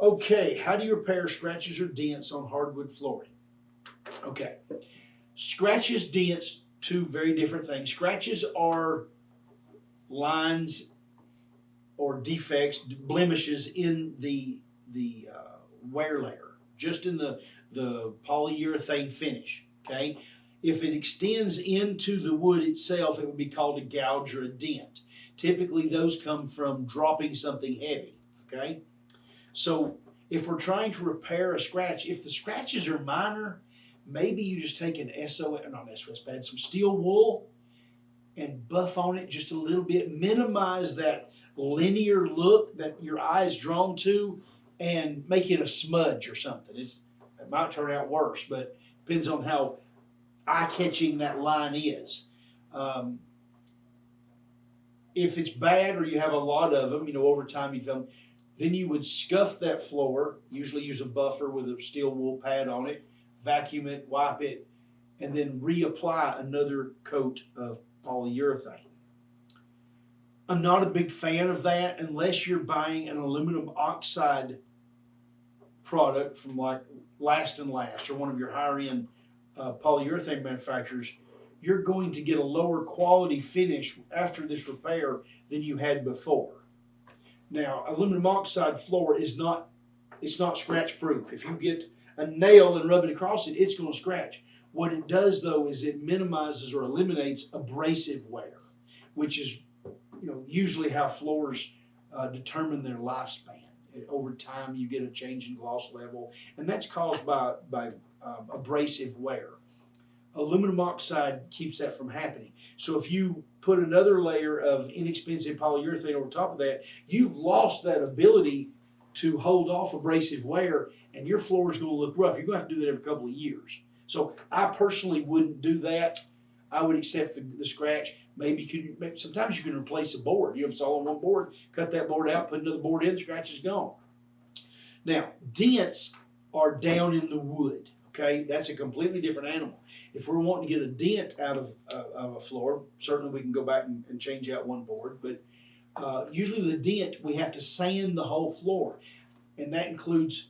Okay, how do you repair scratches or dents on hardwood flooring? Okay, scratches, dents, two very different things. Scratches are lines or defects, blemishes in the wear layer, just in the polyurethane finish. Okay, if it extends into the wood itself, it would be called a gouge or a dent. Typically, those come from dropping something heavy. Okay, so if we're trying to repair a scratch, if the scratches are minor, maybe you just take an not SOS pad, some steel wool, and buff on it just a little bit. Minimize that linear look that your eye is drawn to, and make it a smudge or something. It might turn out worse, but depends on how eye-catching that line is. If it's bad or you have a lot of them, over time you develop, then you would scuff that floor, usually use a buffer with a steel wool pad on it, vacuum it, wipe it, and then reapply another coat of polyurethane. I'm not a big fan of that unless you're buying an aluminum oxide product from like Last and Last or one of your higher end polyurethane manufacturers. You're going to get a lower quality finish after this repair than you had before. Now, aluminum oxide floor it's not scratch proof. If you get a nail and rub it across it, it's going to scratch. What it does though is it minimizes or eliminates abrasive wear, which is usually how floors determine their lifespan. Over time, you get a change in gloss level, and that's caused by abrasive wear. Aluminum oxide keeps that from happening. So if you put another layer of inexpensive polyurethane over top of that, you've lost that ability to hold off abrasive wear, and your floor is going to look rough. You're going to have to do that every couple of years. So I personally wouldn't do that. I would accept the scratch. Maybe sometimes you can replace a board. If it's all on one board, cut that board out, put another board in, the scratch is gone. Now, dents are down in the wood. Okay, that's a completely different animal. If we're wanting to get a dent out of a floor, certainly we can go back and change out one board. But usually with a dent, we have to sand the whole floor, and that includes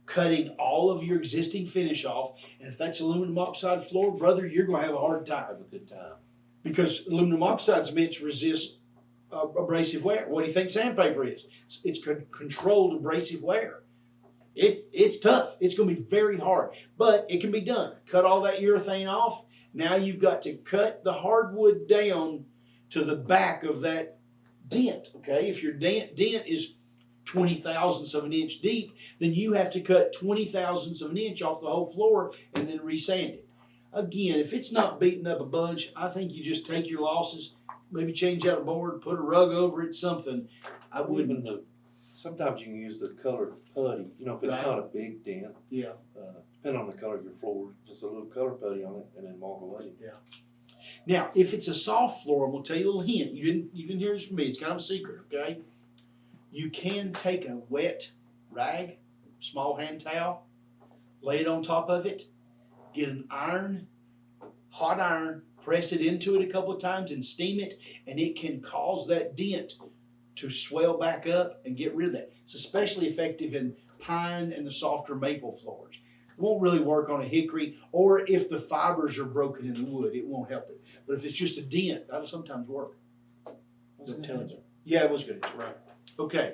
cutting all of your existing finish off. And if that's aluminum oxide floor, brother, you're going to have a hard time. Have a good time. Because aluminum oxide is meant to resist abrasive wear. What do you think sandpaper is? It's controlled abrasive wear. It's tough. It's going to be very hard, but it can be done. Cut all that urethane off. Now you've got to cut the hardwood down to the back of that dent. Okay, if your dent is 20 thousandths of an inch deep, then you have to cut 20 thousandths of an inch off the whole floor and then resand it. Again, if it's not beating up a bunch, I think you just take your losses, maybe change out a board, put a rug over it, something. I wouldn't. Sometimes you can use the colored putty, if it's not a big dent. Yeah. Depending on the color of your floor, just a little color putty on it and then walk away. Yeah. Now, if it's a soft floor, I'm going to tell you a little hint. You didn't hear this from me. It's kind of a secret, okay? You can take a wet rag, small hand towel, lay it on top of it, get an iron, hot iron, press it into it a couple of times and steam it, and it can cause that dent to swell back up and get rid of that. It's especially effective in pine and the softer maple floors. It won't really work on a hickory, or if the fibers are broken in the wood, it won't help it. But if it's just a dent, that'll sometimes work. Yeah, it was good. Right. Okay.